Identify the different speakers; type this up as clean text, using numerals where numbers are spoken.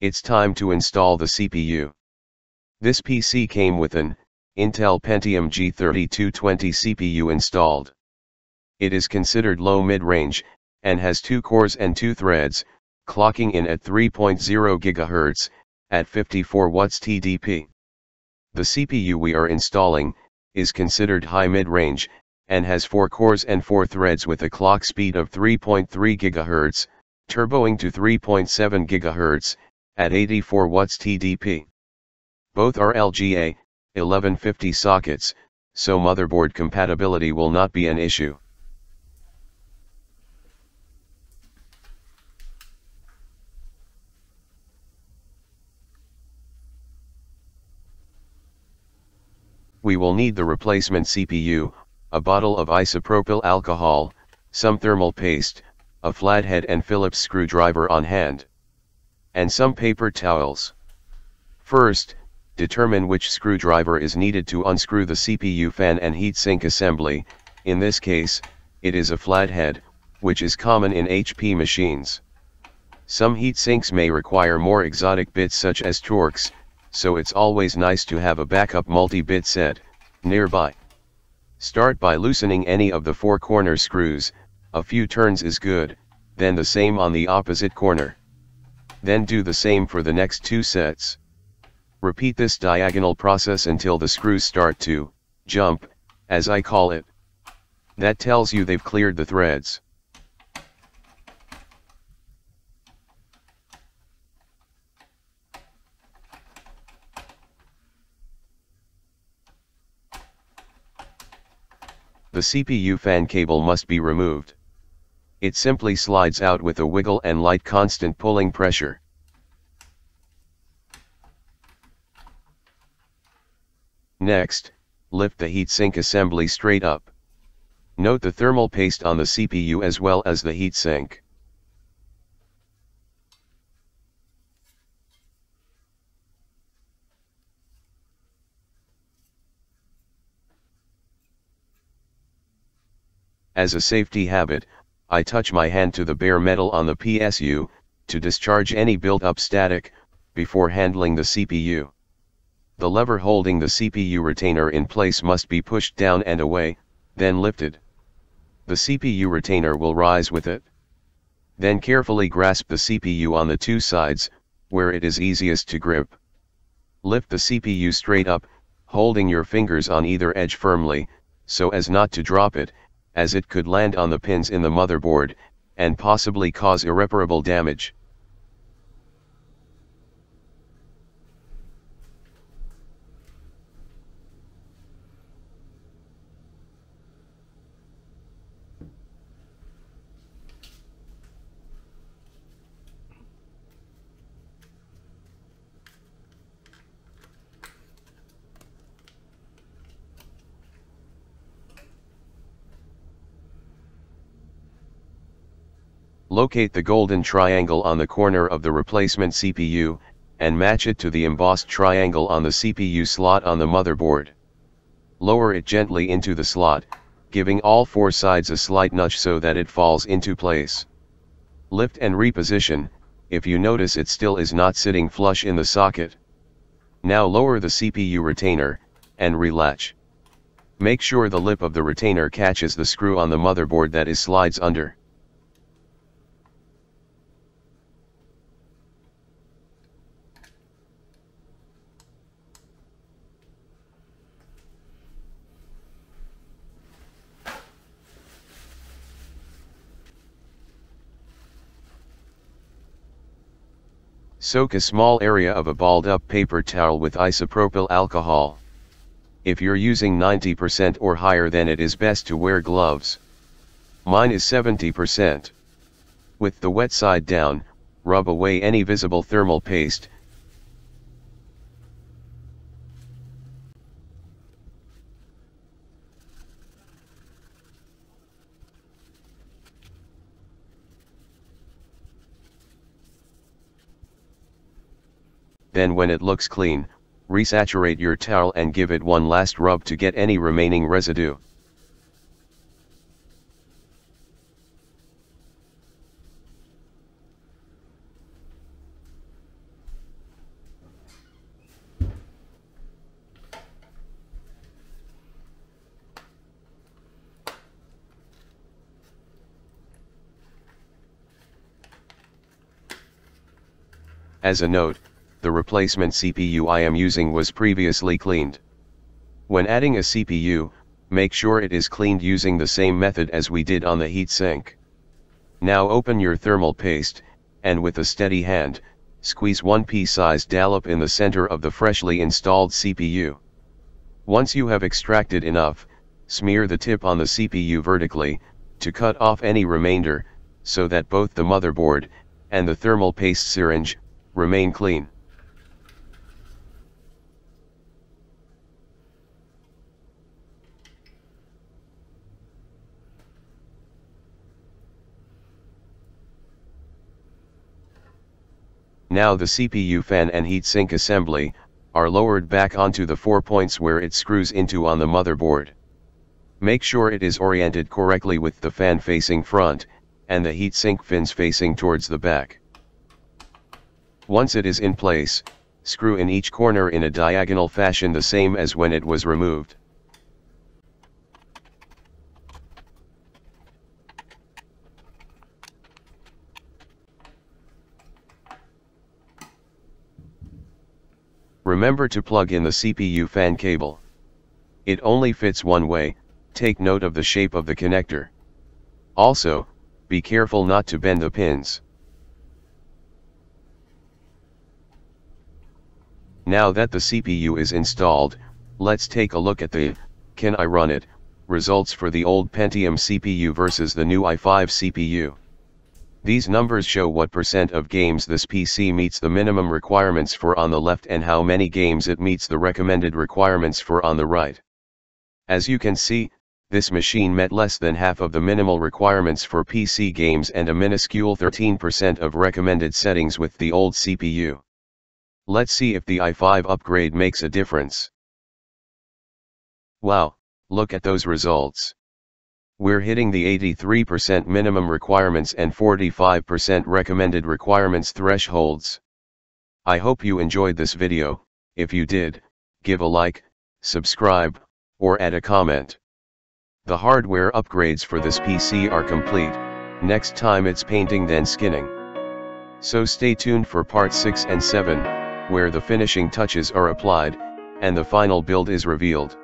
Speaker 1: It's time to install the CPU. This PC came with an Intel Pentium G3220 CPU installed. It is considered low mid-range, and has 2 cores and 2 threads, clocking in at 3.0 GHz, at 54 watts TDP. The CPU we are installing is considered high mid-range, and has 4 cores and 4 threads with a clock speed of 3.3 GHz, turboing to 3.7 GHz, at 84 watts TDP. Both are LGA 1150 sockets, so motherboard compatibility will not be an issue. We will need the replacement CPU, a bottle of isopropyl alcohol, some thermal paste, a flathead and Phillips screwdriver on hand, and some paper towels. First, determine which screwdriver is needed to unscrew the CPU fan and heatsink assembly. In this case, it is a flathead, which is common in HP machines. Some heatsinks may require more exotic bits such as Torx, so it's always nice to have a backup multi-bit set nearby. Start by loosening any of the 4 corner screws. A few turns is good, then the same on the opposite corner. Then do the same for the next 2 sets. Repeat this diagonal process until the screws start to jump, as I call it. That tells you they've cleared the threads. The CPU fan cable must be removed. It simply slides out with a wiggle and light constant pulling pressure. Next, lift the heatsink assembly straight up. Note the thermal paste on the CPU as well as the heatsink. As a safety habit, I touch my hand to the bare metal on the PSU, to discharge any built-up static, before handling the CPU. The lever holding the CPU retainer in place must be pushed down and away, then lifted. The CPU retainer will rise with it. Then carefully grasp the CPU on the 2 sides, where it is easiest to grip. Lift the CPU straight up, holding your fingers on either edge firmly, so as not to drop it, as it could land on the pins in the motherboard, and possibly cause irreparable damage. Locate the golden triangle on the corner of the replacement CPU, and match it to the embossed triangle on the CPU slot on the motherboard. Lower it gently into the slot, giving all 4 sides a slight nudge so that it falls into place. Lift and reposition, if you notice it still is not sitting flush in the socket. Now lower the CPU retainer, and relatch. Make sure the lip of the retainer catches the screw on the motherboard that is slides under. Soak a small area of a balled-up paper towel with isopropyl alcohol. If you're using 90% or higher, then it is best to wear gloves. Mine is 70%. With the wet side down, rub away any visible thermal paste. Then when it looks clean, resaturate your towel and give it one last rub to get any remaining residue. As a note, the replacement CPU I am using was previously cleaned. When adding a CPU, make sure it is cleaned using the same method as we did on the heatsink. Now open your thermal paste, and with a steady hand, squeeze one pea-sized dollop in the center of the freshly installed CPU. Once you have extracted enough, smear the tip on the CPU vertically, to cut off any remainder, so that both the motherboard, and the thermal paste syringe, remain clean. Now the CPU fan and heatsink assembly are lowered back onto the 4 points where it screws into on the motherboard. Make sure it is oriented correctly with the fan facing front, and the heatsink fins facing towards the back. Once it is in place, screw in each corner in a diagonal fashion the same as when it was removed. Remember to plug in the CPU fan cable. It only fits one way, take note of the shape of the connector. Also, be careful not to bend the pins. Now that the CPU is installed, let's take a look at the "Can I run it?" results for the old Pentium CPU versus the new i5 CPU. These numbers show what % of games this PC meets the minimum requirements for on the left and how many games it meets the recommended requirements for on the right. As you can see, this machine met less than half of the minimal requirements for PC games and a minuscule 13% of recommended settings with the old CPU. Let's see if the i5 upgrade makes a difference. Wow, look at those results. We're hitting the 83% minimum requirements and 45% recommended requirements thresholds. I hope you enjoyed this video. If you did, give a like, subscribe, or add a comment. The hardware upgrades for this PC are complete. Next time it's painting then skinning. So stay tuned for part 6 and 7, where the finishing touches are applied, and the final build is revealed.